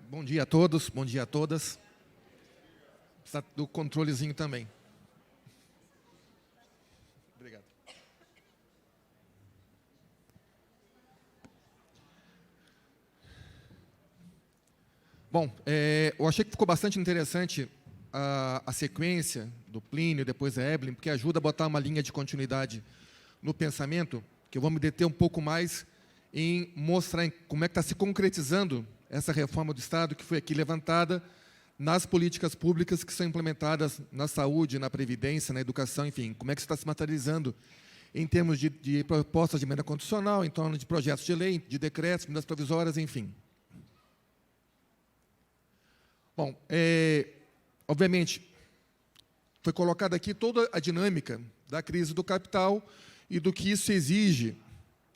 Bom dia a todos, bom dia a todas. Precisa do controlezinho também. Obrigado. Bom, eu achei que ficou bastante interessante a sequência do Plínio, depois a Evelyn, porque ajuda a botar uma linha de continuidade no pensamento, que eu vou me deter um pouco mais em mostrar como é que está se concretizando essa reforma do Estado que foi aqui levantada nas políticas públicas que são implementadas na saúde, na previdência, na educação, enfim, como é que isso está se materializando em termos de propostas de emenda constitucional, em torno de projetos de lei, de decretos, medidas provisórias, enfim. Bom, obviamente, foi colocada aqui toda a dinâmica da crise do capital e do que isso exige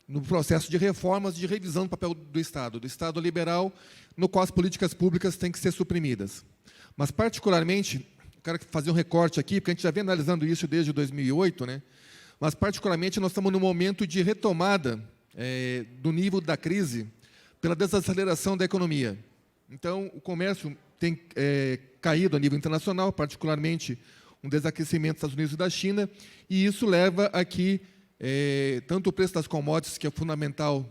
no processo de reformas, de revisão do papel do Estado liberal, no qual as políticas públicas têm que ser suprimidas. Mas, particularmente, eu quero fazer um recorte aqui, porque a gente já vem analisando isso desde 2008, né? Mas, particularmente, nós estamos num momento de retomada do nível da crise pela desaceleração da economia. Então, o comércio tem caído a nível internacional, particularmente um desaquecimento dos Estados Unidos e da China, e isso leva a que tanto o preço das commodities, que é fundamental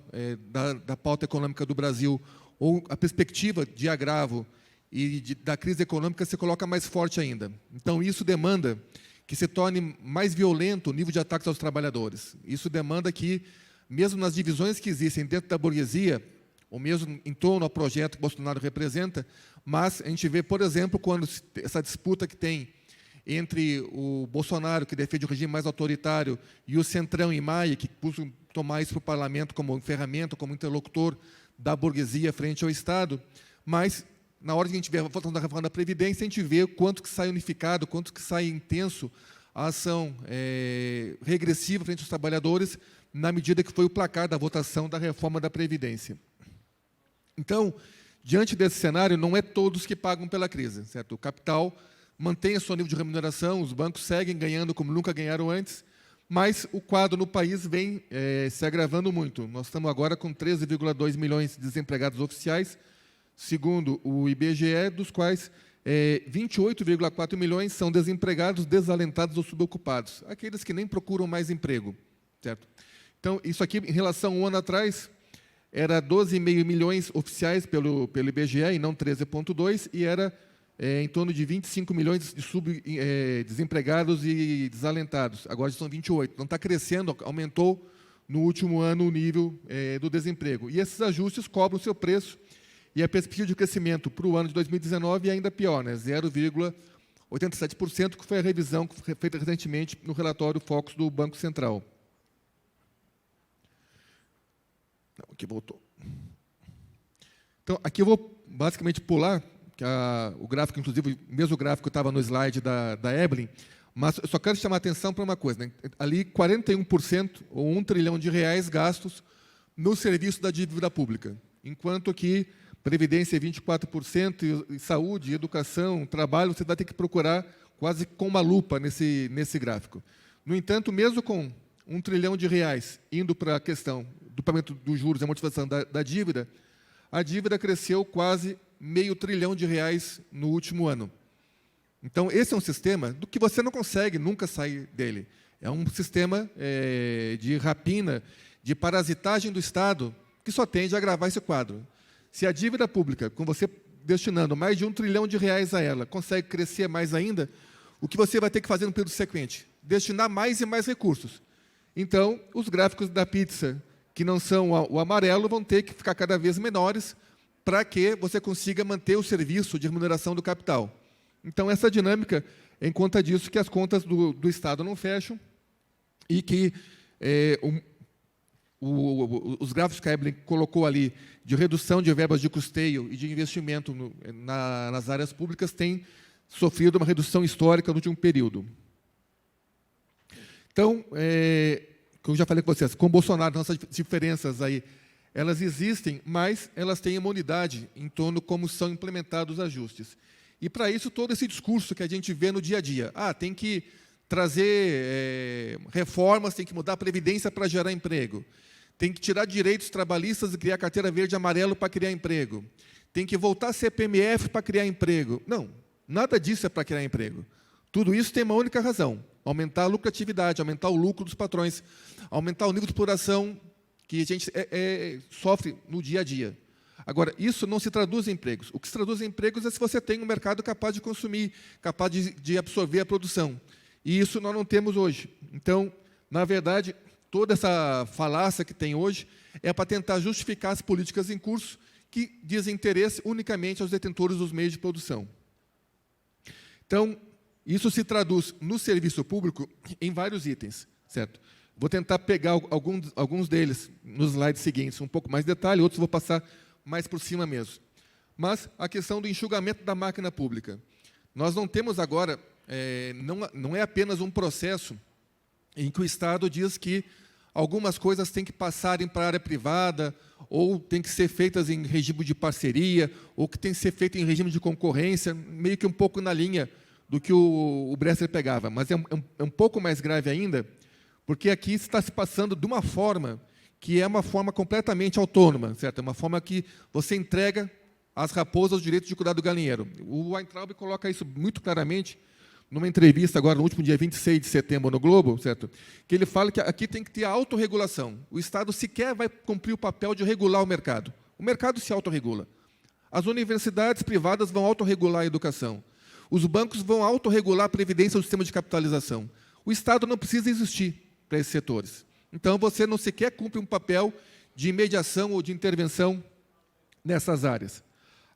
da pauta econômica do Brasil, ou a perspectiva de agravo e da crise econômica se coloca mais forte ainda. Então, isso demanda que se torne mais violento o nível de ataques aos trabalhadores. Isso demanda que, mesmo nas divisões que existem dentro da burguesia, ou mesmo em torno ao projeto que Bolsonaro representa, mas a gente vê, por exemplo, quando essa disputa que tem entre o Bolsonaro, que defende o regime mais autoritário, e o Centrão e Maia, que buscam tomar isso para o parlamento como ferramenta, como interlocutor da burguesia frente ao Estado, mas, na hora que a gente vê a votação da reforma da Previdência, a gente vê quanto que sai unificado, quanto que sai intenso a ação regressiva frente aos trabalhadores, na medida que foi o placar da votação da reforma da Previdência. Então, diante desse cenário, não é todos que pagam pela crise, certo? O capital mantém o seu nível de remuneração, os bancos seguem ganhando como nunca ganharam antes, mas o quadro no país vem se agravando muito. Nós estamos agora com 13,2 milhões de desempregados oficiais, segundo o IBGE, dos quais 28,4 milhões são desempregados, desalentados ou subocupados, aqueles que nem procuram mais emprego, certo? Então, isso aqui, em relação a um ano atrás, era 12,5 milhões oficiais pelo IBGE, e não 13,2, e era em torno de 25 milhões de desempregados e desalentados. Agora são 28. Então, está crescendo, aumentou no último ano o nível do desemprego. E esses ajustes cobram o seu preço, e a perspectiva de crescimento para o ano de 2019 é ainda pior, né? 0,87%, que foi a revisão que foi feita recentemente no relatório Focus do Banco Central. Não, aqui voltou. Então, aqui eu vou basicamente pular o gráfico, inclusive, o mesmo gráfico estava no slide da Evelyn, mas eu só quero chamar a atenção para uma coisa, né? Ali 41%, ou R$1 trilhão gastos no serviço da dívida pública, enquanto que Previdência é 24%, e saúde, educação, trabalho, você vai ter que procurar quase com uma lupa nesse gráfico. No entanto, mesmo com R$1 trilhão indo para a questão do pagamento dos juros e amortização da dívida, a dívida cresceu quase R$0,5 trilhão no último ano. Então, esse é um sistema do que você não consegue nunca sair dele. É um sistema de rapina, de parasitagem do Estado, que só tende a agravar esse quadro. Se a dívida pública, com você destinando mais de R$1 trilhão a ela, consegue crescer mais ainda, o que você vai ter que fazer no período sequente? Destinar mais e mais recursos. Então, os gráficos da pizza, que não são o amarelo, vão ter que ficar cada vez menores, para que você consiga manter o serviço de remuneração do capital. Então, essa dinâmica, em conta disso, que as contas do Estado não fecham e que os gráficos que a Evelyn colocou ali de redução de verbas de custeio e de investimento nas áreas públicas têm sofrido uma redução histórica no último período. Então, como eu já falei com vocês, com Bolsonaro, nossas diferenças aí, elas existem, mas elas têm uma unidade em torno de como são implementados os ajustes. E, para isso, todo esse discurso que a gente vê no dia a dia. Tem que trazer reformas, tem que mudar a Previdência para gerar emprego. Tem que tirar direitos trabalhistas e criar carteira verde e amarelo para criar emprego. tem que voltar a ser PMF para criar emprego. Não, nada disso é para criar emprego. Tudo isso tem uma única razão: aumentar a lucratividade, aumentar o lucro dos patrões, aumentar o nível de exploração que a gente sofre no dia a dia. Agora, isso não se traduz em empregos. O que se traduz em empregos é se você tem um mercado capaz de consumir, capaz de absorver a produção. E isso nós não temos hoje. Então, na verdade, toda essa falácia que tem hoje é para tentar justificar as políticas em curso que dizem interesse unicamente aos detentores dos meios de produção. Então, isso se traduz no serviço público em vários itens, certo? Vou tentar pegar alguns deles nos slides seguintes, um pouco mais de detalhe, outros vou passar mais por cima mesmo. Mas a questão do enxugamento da máquina pública. Nós não temos agora, não é apenas um processo em que o Estado diz que algumas coisas têm que passarem para a área privada, ou têm que ser feitas em regime de parceria, ou que tem que ser feito em regime de concorrência, meio que um pouco na linha do que o Bresser pegava. Mas é um pouco mais grave ainda, porque aqui está se passando de uma forma que é uma forma completamente autônoma, certo? É uma forma que você entrega às raposas o direito de cuidar do galinheiro. O Weintraub coloca isso muito claramente numa entrevista agora no último dia 26 de setembro no Globo, certo? Que ele fala que aqui tem que ter a autorregulação. O Estado sequer vai cumprir o papel de regular o mercado. O mercado se autorregula. As universidades privadas vão autorregular a educação. Os bancos vão autorregular a previdência do sistema de capitalização. O Estado não precisa existir para esses setores. Então, você não sequer cumpre um papel de mediação ou de intervenção nessas áreas.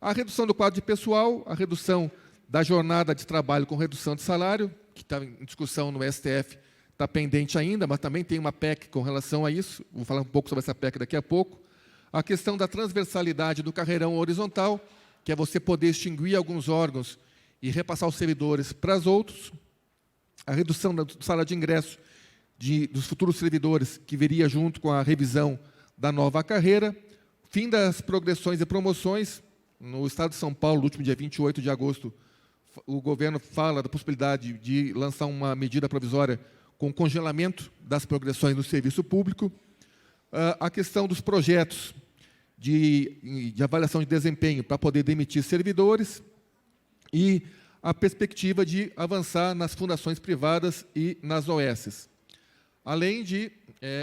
A redução do quadro de pessoal, a redução da jornada de trabalho com redução de salário, que está em discussão no STF, está pendente ainda, mas também tem uma PEC com relação a isso, vou falar um pouco sobre essa PEC daqui a pouco. A questão da transversalidade do carreirão horizontal, que é você poder extinguir alguns órgãos e repassar os servidores para os outros. A redução do salário de ingresso dos futuros servidores, que viria junto com a revisão da nova carreira. Fim das progressões e promoções. No Estado de São Paulo, no último dia 28 de agosto, o governo fala da possibilidade de lançar uma medida provisória com congelamento das progressões no serviço público. A questão dos projetos de avaliação de desempenho para poder demitir servidores e a perspectiva de avançar nas fundações privadas e nas OSs. Além de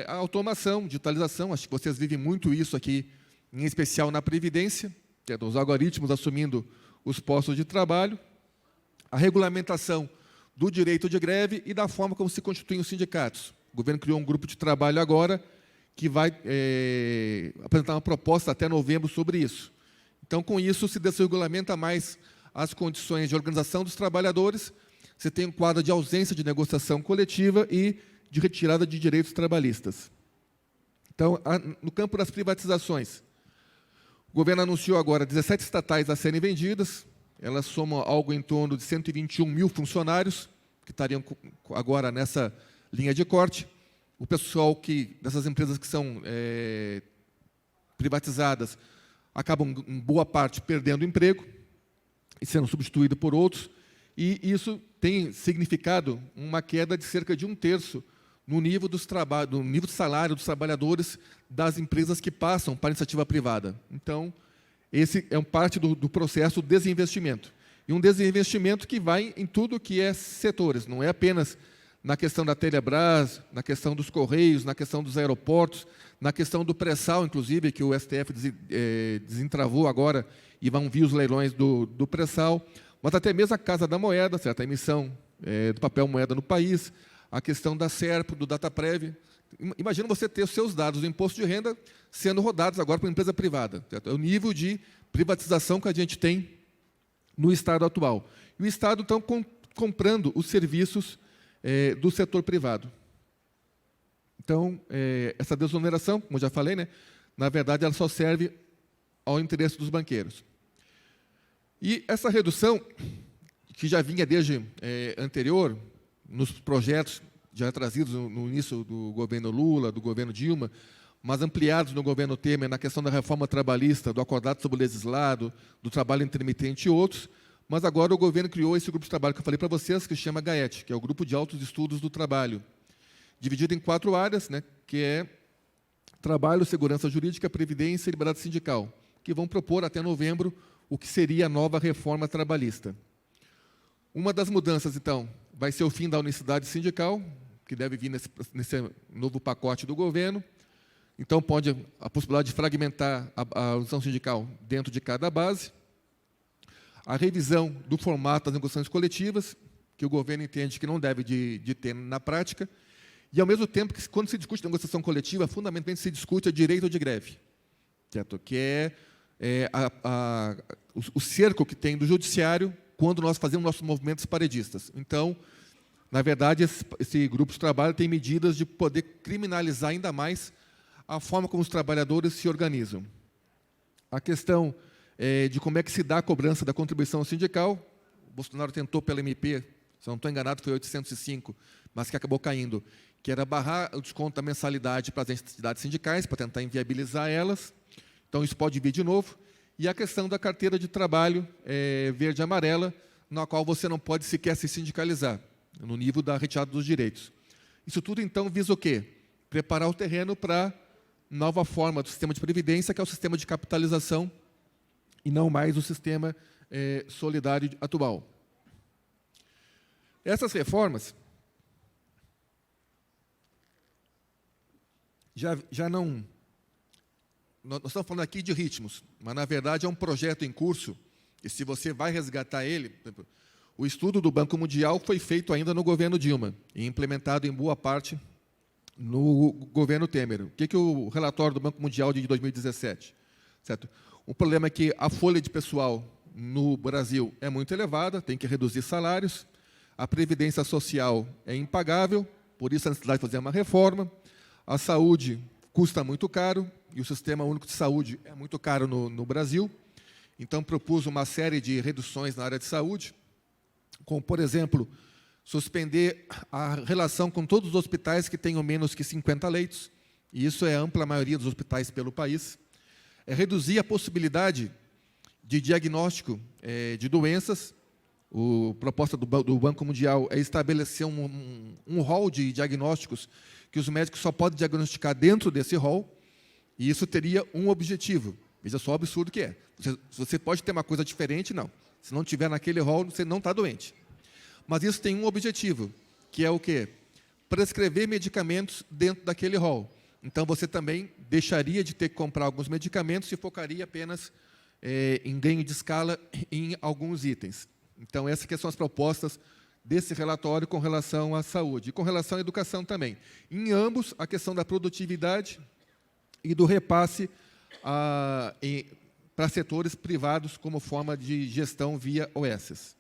a automação, digitalização, acho que vocês vivem muito isso aqui, em especial na Previdência, que é dos algoritmos assumindo os postos de trabalho, a regulamentação do direito de greve e da forma como se constituem os sindicatos. O governo criou um grupo de trabalho agora que vai apresentar uma proposta até novembro sobre isso. Então, com isso, se desregulamenta mais as condições de organização dos trabalhadores, você tem um quadro de ausência de negociação coletiva e de retirada de direitos trabalhistas. Então, no campo das privatizações, o governo anunciou agora 17 estatais a serem vendidas, elas somam algo em torno de 121 mil funcionários, que estariam agora nessa linha de corte. O pessoal dessas empresas que são privatizadas acabam, em boa parte, perdendo emprego e sendo substituído por outros, e isso tem significado uma queda de cerca de 1/3 no nível do nível de salário dos trabalhadores das empresas que passam para a iniciativa privada. Então, esse é parte do processo de desinvestimento. E um desinvestimento que vai em tudo que é setores, não é apenas na questão da Telebrás, na questão dos Correios, na questão dos aeroportos, na questão do pré-sal, inclusive, que o STF desentravou agora, e vão vir os leilões do pré-sal, mas até mesmo a Casa da Moeda, certo? A emissão do papel moeda no país, a questão da SERPRO, do DataPrev. Imagina você ter os seus dados do imposto de renda sendo rodados agora para uma empresa privada. Certo? É o nível de privatização que a gente tem no Estado atual. E o Estado, então, comprando os serviços do setor privado. Então, essa desoneração, como eu já falei, né, na verdade, ela só serve ao interesse dos banqueiros. E essa redução, que já vinha desde anterior, nos projetos já trazidos no início do governo Lula, do governo Dilma, mas ampliados no governo Temer, na questão da reforma trabalhista, do acordado sobre o legislado, do trabalho intermitente e outros, mas agora o governo criou esse grupo de trabalho que eu falei para vocês, que se chama GAET, que é o Grupo de Altos Estudos do Trabalho, dividido em 4 áreas, né, que é trabalho, segurança jurídica, previdência e liberdade sindical, que vão propor até novembro o que seria a nova reforma trabalhista. Uma das mudanças, então, vai ser o fim da unicidade sindical, que deve vir nesse novo pacote do governo. Então, pode a possibilidade de fragmentar a união sindical dentro de cada base. A revisão do formato das negociações coletivas, que o governo entende que não deve de ter na prática. E, ao mesmo tempo, que quando se discute negociação coletiva, fundamentalmente se discute o direito de greve, certo? Que é o cerco que tem do judiciário quando nós fazemos nossos movimentos paredistas. Então, na verdade, esse grupo de trabalho tem medidas de poder criminalizar ainda mais a forma como os trabalhadores se organizam. A questão de como é que se dá a cobrança da contribuição sindical, o Bolsonaro tentou pela MP, se não estou enganado, foi 805, mas que acabou caindo, que era barrar o desconto da mensalidade para as entidades sindicais, para tentar inviabilizar elas. Então, isso pode vir de novo. E a questão da carteira de trabalho verde e amarela, na qual você não pode sequer se sindicalizar, no nível da retirada dos direitos. Isso tudo, então, visa o quê? Preparar o terreno para nova forma do sistema de previdência, que é o sistema de capitalização, e não mais o sistema solidário atual. Essas reformas já não... Nós estamos falando aqui de ritmos, mas, na verdade, é um projeto em curso, e se você vai resgatar ele, o estudo do Banco Mundial foi feito ainda no governo Dilma, e implementado em boa parte no governo Temer. O que o relatório do Banco Mundial de 2017? Certo? O problema é que a folha de pessoal no Brasil é muito elevada, tem que reduzir salários, a previdência social é impagável, por isso a necessidade de fazer uma reforma, a saúde custa muito caro, e o Sistema Único de Saúde é muito caro no Brasil. Então, propus uma série de reduções na área de saúde, como, por exemplo, suspender a relação com todos os hospitais que tenham menos que 50 leitos, e isso é a ampla maioria dos hospitais pelo país. Reduzir a possibilidade de diagnóstico de doenças. A proposta do Banco Mundial é estabelecer um rol de diagnósticos que os médicos só podem diagnosticar dentro desse rol, e isso teria um objetivo. Veja só o absurdo que é. Você pode ter uma coisa diferente, não. Se não tiver naquele rol, você não está doente. Mas isso tem um objetivo, que é o quê? Prescrever medicamentos dentro daquele rol. Então, você também deixaria de ter que comprar alguns medicamentos e focaria apenas em ganho de escala em alguns itens. Então, essas que são as propostas desse relatório com relação à saúde. E com relação à educação também. Em ambos, a questão da produtividade e do repasse para setores privados como forma de gestão via OSs.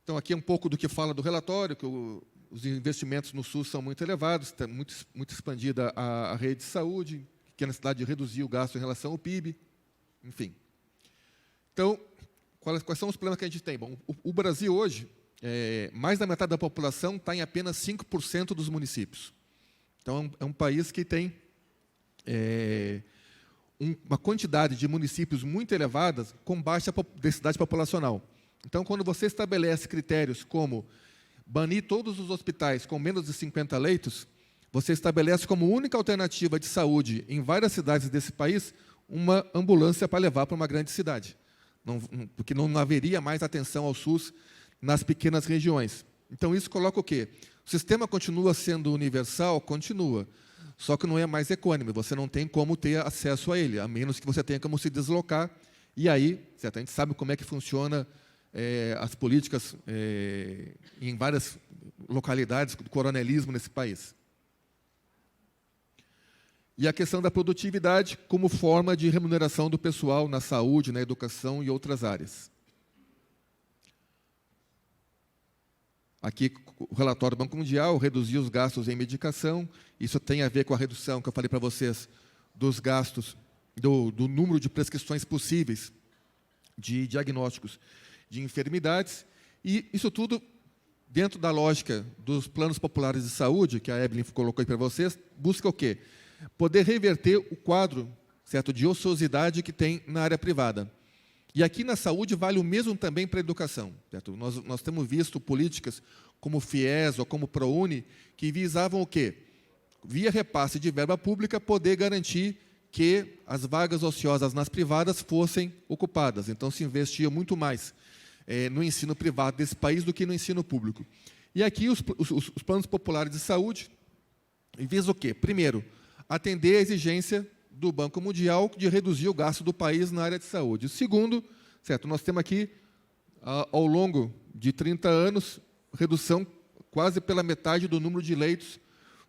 Então, aqui é um pouco do que fala do relatório, que os investimentos no SUS são muito elevados, está muito expandida a rede de saúde, que é a necessidade de reduzir o gasto em relação ao PIB, enfim. Então, quais são os problemas que a gente tem? Bom, o Brasil hoje, mais da metade da população está em apenas 5% dos municípios. Então, é um país que tem uma quantidade de municípios muito elevadas com baixa densidade populacional. Então, quando você estabelece critérios como banir todos os hospitais com menos de 50 leitos, você estabelece como única alternativa de saúde em várias cidades desse país uma ambulância para levar para uma grande cidade, porque não haveria mais atenção ao SUS nas pequenas regiões. Então, isso coloca o quê? O sistema continua sendo universal? Continua. Só que não é mais econômico, você não tem como ter acesso a ele, a menos que você tenha como se deslocar. E aí, certo, a gente sabe como é que funciona as políticas em várias localidades do coronelismo nesse país. E a questão da produtividade como forma de remuneração do pessoal na saúde, na educação e outras áreas. Aqui, o relatório do Banco Mundial, reduzir os gastos em medicação. Isso tem a ver com a redução, que eu falei para vocês, dos gastos, do número de prescrições possíveis de diagnósticos de enfermidades. E isso tudo, dentro da lógica dos planos populares de saúde, que a Evelyn colocou aí para vocês, busca o quê? Poder reverter o quadro, certo, de ociosidade que tem na área privada. E aqui na saúde vale o mesmo também para a educação. Certo? Nós temos visto políticas como o FIES ou como o ProUni, que visavam o quê? Via repasse de verba pública, poder garantir que as vagas ociosas nas privadas fossem ocupadas. Então, se investia muito mais no ensino privado desse país do que no ensino público. E aqui os planos populares de saúde visam o quê? Primeiro, atender a exigência do Banco Mundial de reduzir o gasto do país na área de saúde. Segundo, certo, nós temos aqui, ao longo de 30 anos, redução quase pela metade do número de leitos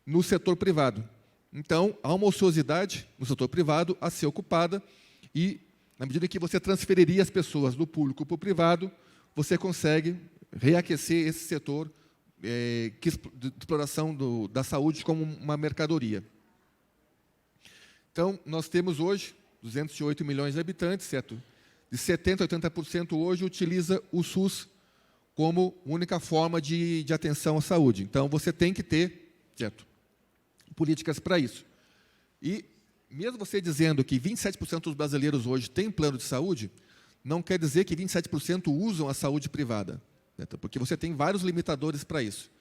no setor privado. Então, há uma ociosidade no setor privado a ser ocupada e, na medida que você transferiria as pessoas do público para o privado, você consegue reaquecer esse setor de exploração da saúde como uma mercadoria. Então, nós temos hoje 208 milhões de habitantes, certo? De 70% a 80% hoje utiliza o SUS como única forma de atenção à saúde. Então, você tem que ter, certo, políticas para isso. E, mesmo você dizendo que 27% dos brasileiros hoje têm plano de saúde, não quer dizer que 27% usam a saúde privada, certo? Porque você tem vários limitadores para isso.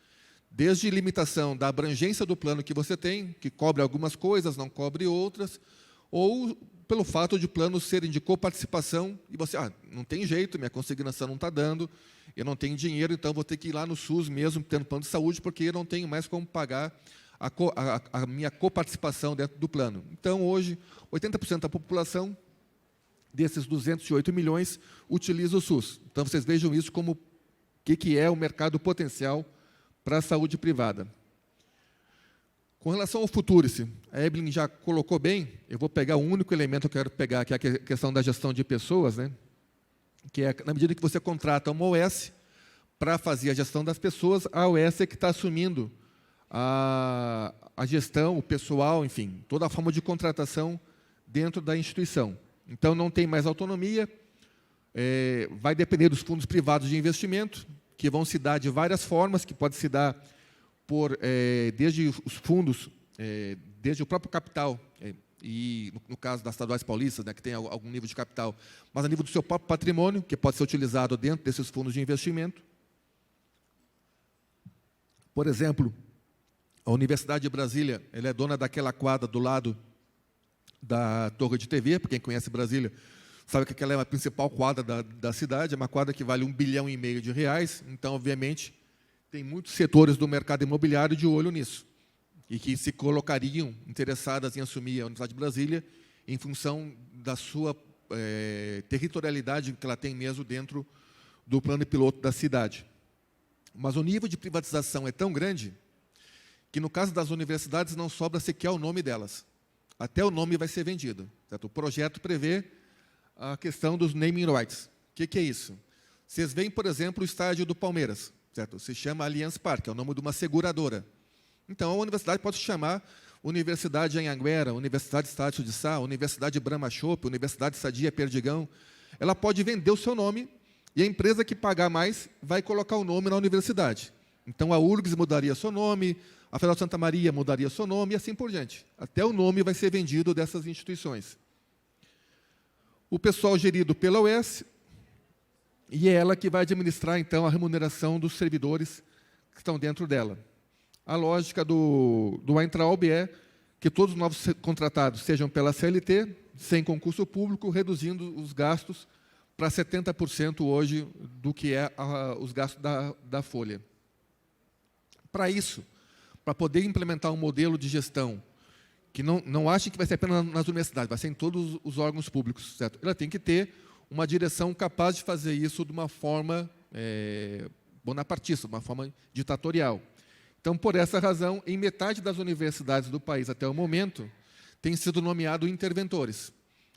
Desde limitação da abrangência do plano que você tem, que cobre algumas coisas, não cobre outras, ou pelo fato de planos serem de coparticipação, e você, não tem jeito, minha consignação não está dando, eu não tenho dinheiro, então vou ter que ir lá no SUS mesmo, tendo plano de saúde, porque eu não tenho mais como pagar a minha coparticipação dentro do plano. Então, hoje, 80% da população, desses 208 milhões, utiliza o SUS. Então, vocês vejam isso como o que é o mercado potencial para a saúde privada. Com relação ao Futurice, a Evelyn já colocou bem, eu vou pegar o único elemento que eu quero pegar, que é a questão da gestão de pessoas, né? Que é, na medida que você contrata uma OS para fazer a gestão das pessoas, a OS é que está assumindo a gestão, o pessoal, enfim, toda a forma de contratação dentro da instituição. Então, não tem mais autonomia, vai depender dos fundos privados de investimento, que vão se dar de várias formas, que pode se dar desde os fundos, desde o próprio capital, e no caso das estaduais paulistas, né, que tem algum nível de capital, mas a nível do seu próprio patrimônio, que pode ser utilizado dentro desses fundos de investimento. Por exemplo, a Universidade de Brasília, ela é dona daquela quadra do lado da Torre de TV, para quem conhece Brasília, sabe que aquela é a principal quadra da cidade, é uma quadra que vale R$1,5 bilhão de reais, então, obviamente, tem muitos setores do mercado imobiliário de olho nisso, e que se colocariam interessadas em assumir a Universidade de Brasília em função da sua territorialidade que ela tem mesmo dentro do plano piloto da cidade. Mas o nível de privatização é tão grande que, no caso das universidades, não sobra sequer o nome delas. Até o nome vai ser vendido, certo? O projeto prevê a questão dos naming rights. O que é isso? Vocês veem, por exemplo, o estádio do Palmeiras, certo? Se chama Allianz Parque, é o nome de uma seguradora. Então, a universidade pode se chamar Universidade Anhanguera, Universidade Estácio de Sá, Universidade Brahma Chopp, Universidade Sadia Perdigão. Ela pode vender o seu nome e a empresa que pagar mais vai colocar o nome na universidade. Então, a URGS mudaria seu nome, a Federal de Santa Maria mudaria seu nome e assim por diante. Até o nome vai ser vendido dessas instituições. O pessoal gerido pela UES, e é ela que vai administrar, então, a remuneração dos servidores que estão dentro dela. A lógica do Weintraub é que todos os novos contratados sejam pela CLT, sem concurso público, reduzindo os gastos para 70% hoje do que é os gastos da folha. Para isso, para poder implementar um modelo de gestão que não ache que vai ser apenas nas universidades, vai ser em todos os órgãos públicos, certo? Ela tem que ter uma direção capaz de fazer isso de uma forma bonapartista, de uma forma ditatorial. Então, por essa razão, em metade das universidades do país, até o momento, têm sido nomeados interventores,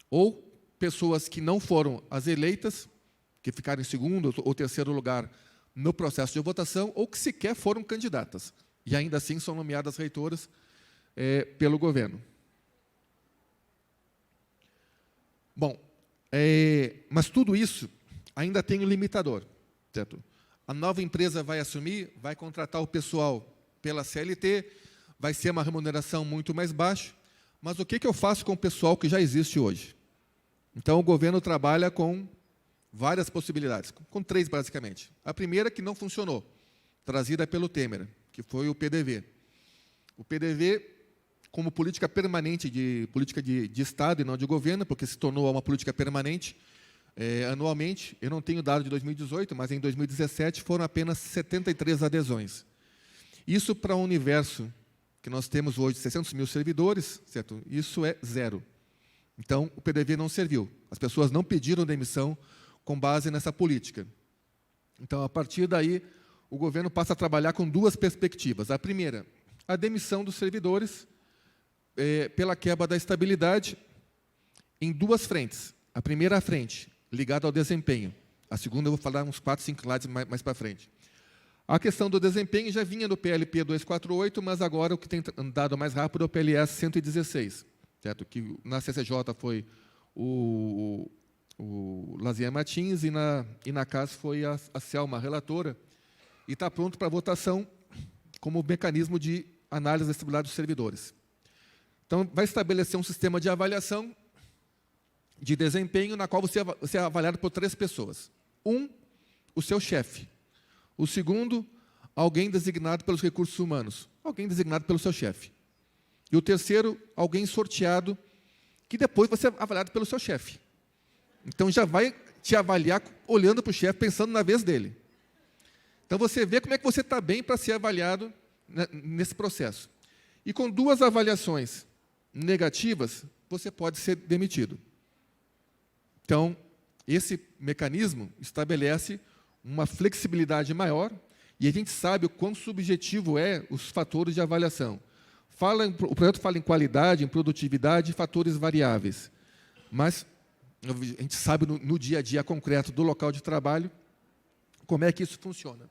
ou pessoas que não foram as eleitas, que ficaram em segundo ou terceiro lugar no processo de votação, ou que sequer foram candidatas, e ainda assim são nomeadas reitoras pelo governo. Bom, mas tudo isso ainda tem um limitador, certo? A nova empresa vai assumir, vai contratar o pessoal pela CLT, vai ser uma remuneração muito mais baixa, mas o que eu faço com o pessoal que já existe hoje? Então, o governo trabalha com várias possibilidades, com 3, basicamente. A primeira, que não funcionou, trazida pelo Temer, que foi o PDV. O PDV como política permanente, política de Estado e não de governo, porque se tornou uma política permanente anualmente. Eu não tenho dado de 2018, mas em 2017 foram apenas 73 adesões. Isso para um universo que nós temos hoje, 600 mil servidores, certo? Isso é zero. Então, o PDV não serviu. As pessoas não pediram demissão com base nessa política. Então, a partir daí, o governo passa a trabalhar com duas perspectivas. A primeira, a demissão dos servidores pela quebra da estabilidade em duas frentes. A primeira frente, ligada ao desempenho. A segunda, eu vou falar uns 4, 5 slides mais para frente. A questão do desempenho já vinha do PLP 248, mas agora o que tem andado mais rápido é o PLS 116, certo? Que na CCJ foi o Lazier Martins e na CAS foi a Selma, a relatora, e está pronto para votação como mecanismo de análise da estabilidade dos servidores. Então, vai estabelecer um sistema de avaliação de desempenho na qual você é avaliado por 3 pessoas. Um, o seu chefe. O segundo, alguém designado pelos recursos humanos, alguém designado pelo seu chefe. E o terceiro, alguém sorteado, que depois vai ser avaliado pelo seu chefe. Então, já vai te avaliar olhando para o chefe, pensando na vez dele. Então, você vê como é que você está bem para ser avaliado nesse processo. E com 2 avaliações negativas, você pode ser demitido. Então, esse mecanismo estabelece uma flexibilidade maior, e a gente sabe o quão subjetivo os fatores de avaliação. O projeto fala em qualidade, em produtividade e fatores variáveis. Mas a gente sabe no dia a dia concreto do local de trabalho como é que isso funciona.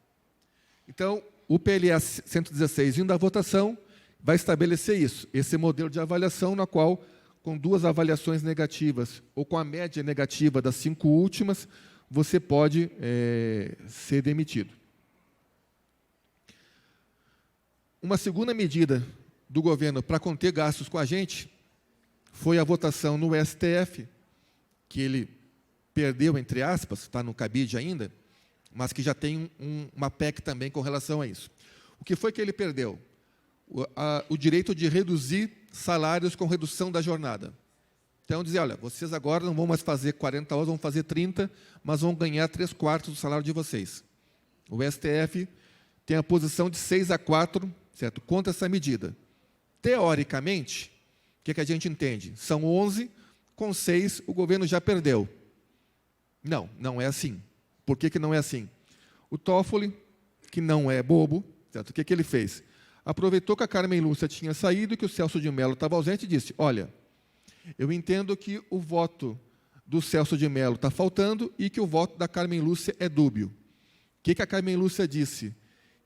Então, o PLS 116, indo à votação, vai estabelecer isso, esse modelo de avaliação na qual, com 2 avaliações negativas, ou com a média negativa das 5 últimas, você pode ser demitido. Uma segunda medida do governo para conter gastos com a gente foi a votação no STF, que ele perdeu, entre aspas, está no cabide ainda, mas que já tem uma PEC também com relação a isso. O que foi que ele perdeu? O direito de reduzir salários com redução da jornada. Então, dizer, olha, vocês agora não vão mais fazer 40 horas, vão fazer 30, mas vão ganhar 3/4 do salário de vocês. O STF tem a posição de 6-4, certo? Contra essa medida. Teoricamente, o que a gente entende? São 11, com 6 o governo já perdeu. Não, não é assim. Por que não é assim? O Toffoli, que não é bobo, certo? O que ele fez? Aproveitou que a Carmen Lúcia tinha saído e que o Celso de Mello estava ausente e disse, olha, eu entendo que o voto do Celso de Mello está faltando e que o voto da Carmen Lúcia é dúbio. O que a Carmen Lúcia disse?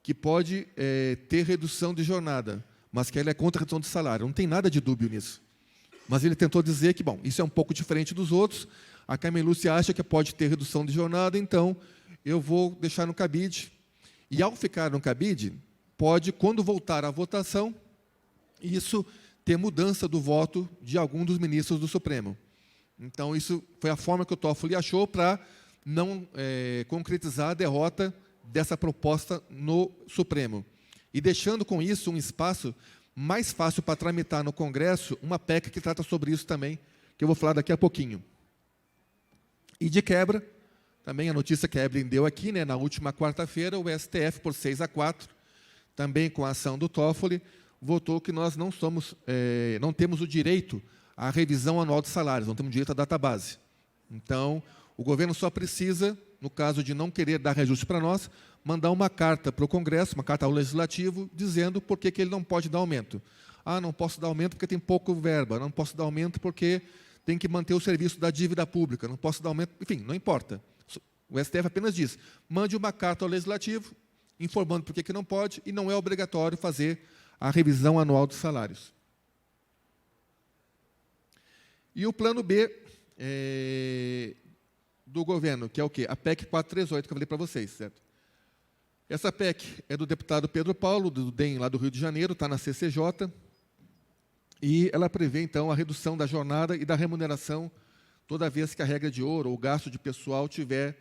Que pode ter redução de jornada, mas que ela é contra a redução de salário. Não tem nada de dúbio nisso. Mas ele tentou dizer que, bom, isso é um pouco diferente dos outros, a Carmen Lúcia acha que pode ter redução de jornada, então eu vou deixar no cabide. E, ao ficar no cabide, pode, quando voltar à votação, isso ter mudança do voto de algum dos ministros do Supremo. Então, isso foi a forma que o Toffoli achou para não concretizar a derrota dessa proposta no Supremo. E deixando com isso um espaço mais fácil para tramitar no Congresso uma PEC que trata sobre isso também, que eu vou falar daqui a pouquinho. E de quebra, também a notícia que a Evelyn deu aqui, na última quarta-feira, o STF, por 6-4, também com a ação do Toffoli, votou que nós não temos o direito à revisão anual de salários, não temos direito à database. Então, o governo só precisa, no caso de não querer dar reajuste para nós, mandar uma carta para o Congresso, uma carta ao Legislativo, dizendo por que ele não pode dar aumento. Ah, não posso dar aumento porque tem pouco verba, não posso dar aumento porque tem que manter o serviço da dívida pública, não posso dar aumento, enfim, não importa. O STF apenas diz, mande uma carta ao Legislativo, informando por que não pode, e não é obrigatório fazer a revisão anual dos salários. E o plano B do governo, que é o quê? A PEC 438, que eu falei para vocês, certo? Essa PEC é do deputado Pedro Paulo, do DEM, lá do Rio de Janeiro, está na CCJ, e ela prevê, então, a redução da jornada e da remuneração toda vez que a regra de ouro ou o gasto de pessoal estiver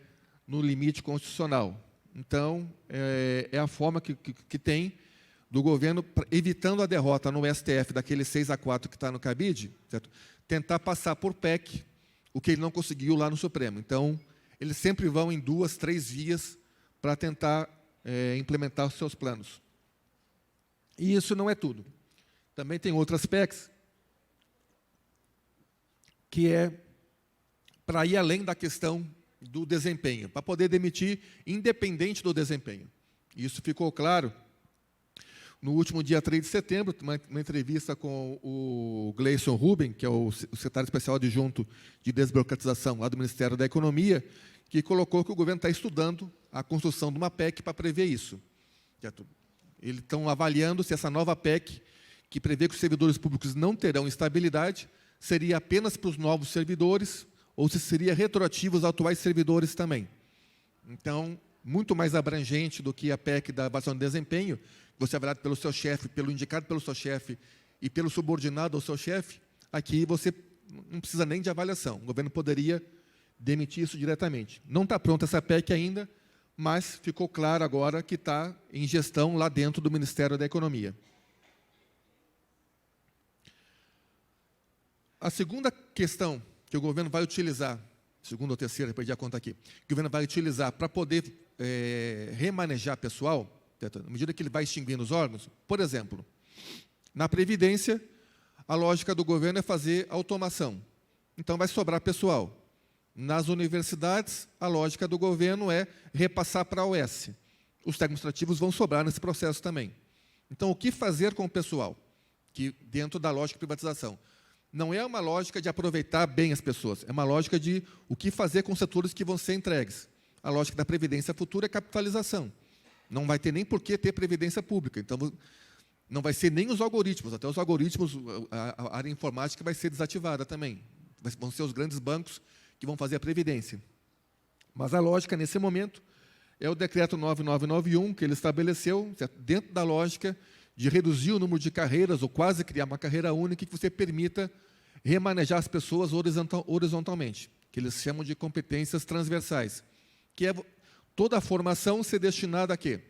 no limite constitucional. Então, é a forma que tem do governo, evitando a derrota no STF daquele 6-4 que está no cabide, certo? Tentar passar por PEC o que ele não conseguiu lá no Supremo. Então, eles sempre vão em 2, 3 vias para tentar implementar os seus planos. E isso não é tudo. Também tem outras PECs, que é para ir além da questão do desempenho, para poder demitir independente do desempenho. Isso ficou claro no último dia 3 de setembro, uma entrevista com o Gleison Rubin, que é o secretário especial adjunto de desburocratização lá do Ministério da Economia, que colocou que o governo está estudando a construção de uma PEC para prever isso. Eles estão avaliando se essa nova PEC, que prevê que os servidores públicos não terão estabilidade, seria apenas para os novos servidores ou se seria retroativo aos atuais servidores também. Então, muito mais abrangente do que a PEC da avaliação de desempenho, você é avaliado pelo seu chefe, pelo indicado pelo seu chefe e pelo subordinado ao seu chefe, aqui você não precisa nem de avaliação. O governo poderia demitir isso diretamente. Não está pronta essa PEC ainda, mas ficou claro agora que está em gestão lá dentro do Ministério da Economia. A segunda questão que o governo vai utilizar, segunda ou terceira, perdi a conta aqui, que o governo vai utilizar para poder remanejar pessoal, à medida que ele vai extinguindo os órgãos, por exemplo, na Previdência, a lógica do governo é fazer automação. Então, vai sobrar pessoal. Nas universidades, a lógica do governo é repassar para a OS. Os técnicos administrativos vão sobrar nesse processo também. Então, o que fazer com o pessoal? Que, dentro da lógica de privatização, não é uma lógica de aproveitar bem as pessoas, é uma lógica de o que fazer com os setores que vão ser entregues. A lógica da Previdência Futura é capitalização. Não vai ter nem por que ter Previdência Pública. Então, não vai ser nem os algoritmos. Até os algoritmos, a área informática vai ser desativada também. Vão ser os grandes bancos que vão fazer a Previdência. Mas a lógica, nesse momento, é o Decreto 9991, que ele estabeleceu, certo? Dentro da lógica de reduzir o número de carreiras, ou quase criar uma carreira única, que você permita remanejar as pessoas horizontalmente, que eles chamam de competências transversais, que é toda a formação ser destinada a quê?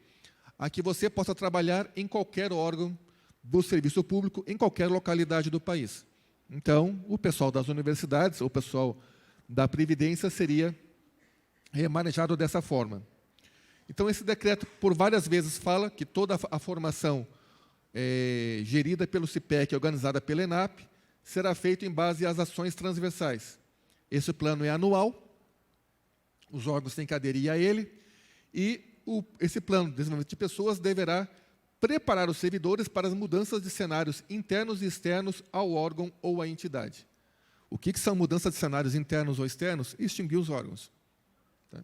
A que você possa trabalhar em qualquer órgão do serviço público, em qualquer localidade do país. Então, o pessoal das universidades, o pessoal da Previdência, seria remanejado dessa forma. Então, esse decreto, por várias vezes, fala que toda a formação gerida pelo CIPEC, organizada pela ENAP, será feita em base às ações transversais. Esse plano é anual, os órgãos têm que aderir a ele, e esse plano de desenvolvimento de pessoas deverá preparar os servidores para as mudanças de cenários internos e externos ao órgão ou à entidade. O que são mudanças de cenários internos ou externos? Extinguir os órgãos. Tá?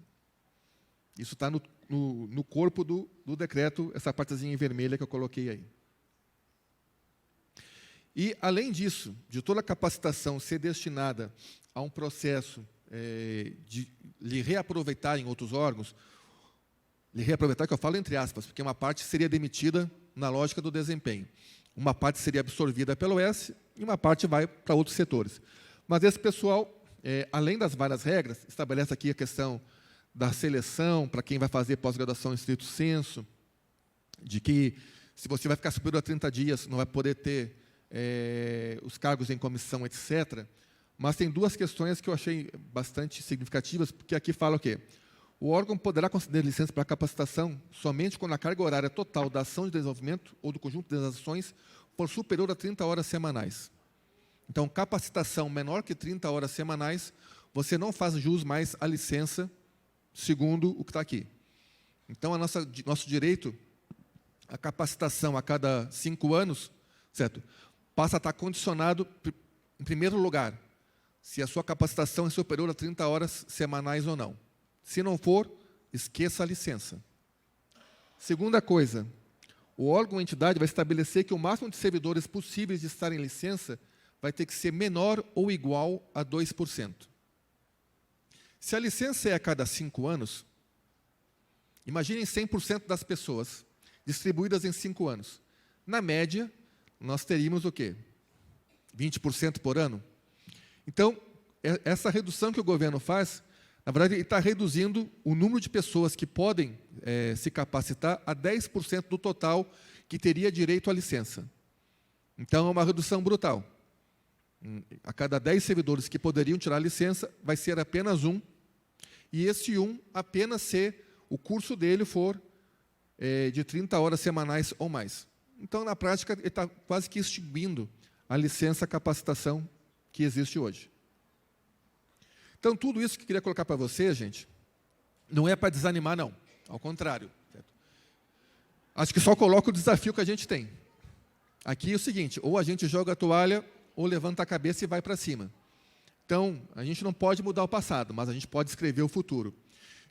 Isso está no corpo do decreto, essa partezinha em vermelha que eu coloquei aí. E, além disso, de toda a capacitação ser destinada a um processo de lhe reaproveitar em outros órgãos, lhe reaproveitar, que eu falo entre aspas, porque uma parte seria demitida na lógica do desempenho. Uma parte seria absorvida pelo OS e uma parte vai para outros setores. Mas esse pessoal, além das várias regras, estabelece aqui a questão da seleção para quem vai fazer pós-graduação em estrito sensu, de que, se você vai ficar superior a 30 dias, não vai poder ter os cargos em comissão, etc. Mas tem duas questões que eu achei bastante significativas, porque aqui fala o quê? O órgão poderá conceder licença para capacitação somente quando a carga horária total da ação de desenvolvimento ou do conjunto das ações for superior a 30 horas semanais. Então, capacitação menor que 30 horas semanais, você não faz jus mais à licença, segundo o que está aqui. Então, nosso direito à capacitação a cada 5 anos, certo? Passa a estar condicionado, em primeiro lugar, se a sua capacitação é superior a 30 horas semanais ou não. Se não for, esqueça a licença. Segunda coisa, o órgão ou entidade vai estabelecer que o máximo de servidores possíveis de estar em licença vai ter que ser menor ou igual a 2%. Se a licença é a cada 5 anos, imaginem 100% das pessoas distribuídas em 5 anos. Na média, nós teríamos o quê? 20% por ano? Então, essa redução que o governo faz, na verdade, ele está reduzindo o número de pessoas que podem se capacitar a 10% do total que teria direito à licença. Então, é uma redução brutal. A cada 10 servidores que poderiam tirar a licença, vai ser apenas um, e esse um apenas se o curso dele for de 30 horas semanais ou mais. Então, na prática, ele está quase que extinguindo a licença capacitação que existe hoje. Então, tudo isso que eu queria colocar para você, gente, não é para desanimar, não. Ao contrário. Certo? Acho que só coloca o desafio que a gente tem. Aqui é o seguinte, ou a gente joga a toalha, ou levanta a cabeça e vai para cima. Então, a gente não pode mudar o passado, mas a gente pode escrever o futuro.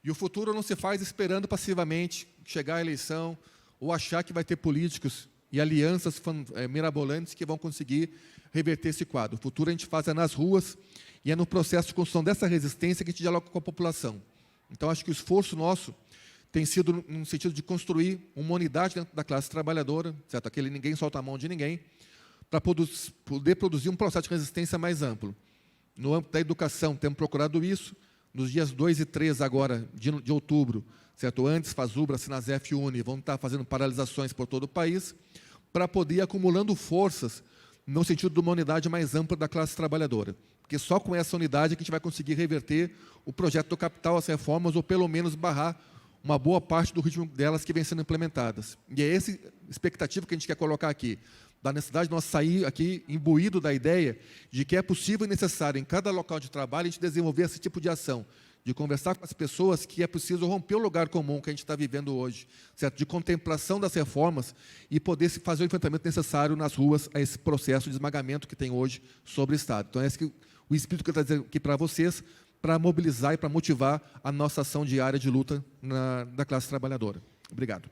E o futuro não se faz esperando passivamente chegar à eleição, ou achar que vai ter políticos e alianças mirabolantes que vão conseguir reverter esse quadro. O futuro a gente faz nas ruas, e é no processo de construção dessa resistência que a gente dialoga com a população. Então, acho que o esforço nosso tem sido no sentido de construir uma unidade dentro da classe trabalhadora, certo? Aquele ninguém solta a mão de ninguém, para poder produzir um processo de resistência mais amplo. No âmbito da educação, temos procurado isso. Nos dias 2 e 3 agora, de outubro, certo? Antes, Fazubra, Sinasef e Uni vão estar fazendo paralisações por todo o país, para poder ir acumulando forças no sentido de uma unidade mais ampla da classe trabalhadora. Porque só com essa unidade que a gente vai conseguir reverter o projeto do capital, as reformas, ou pelo menos barrar uma boa parte do ritmo delas que vem sendo implementadas. E é essa expectativa que a gente quer colocar aqui, da necessidade de nós sair aqui imbuído da ideia de que é possível e necessário, em cada local de trabalho, a gente desenvolver esse tipo de ação, de conversar com as pessoas que é preciso romper o lugar comum que a gente está vivendo hoje, certo? De contemplação das reformas e poder se fazer o enfrentamento necessário nas ruas a esse processo de esmagamento que tem hoje sobre o Estado. Então, esse é o espírito que eu estou dizendo aqui para vocês, para mobilizar e para motivar a nossa ação diária de luta da classe trabalhadora. Obrigado.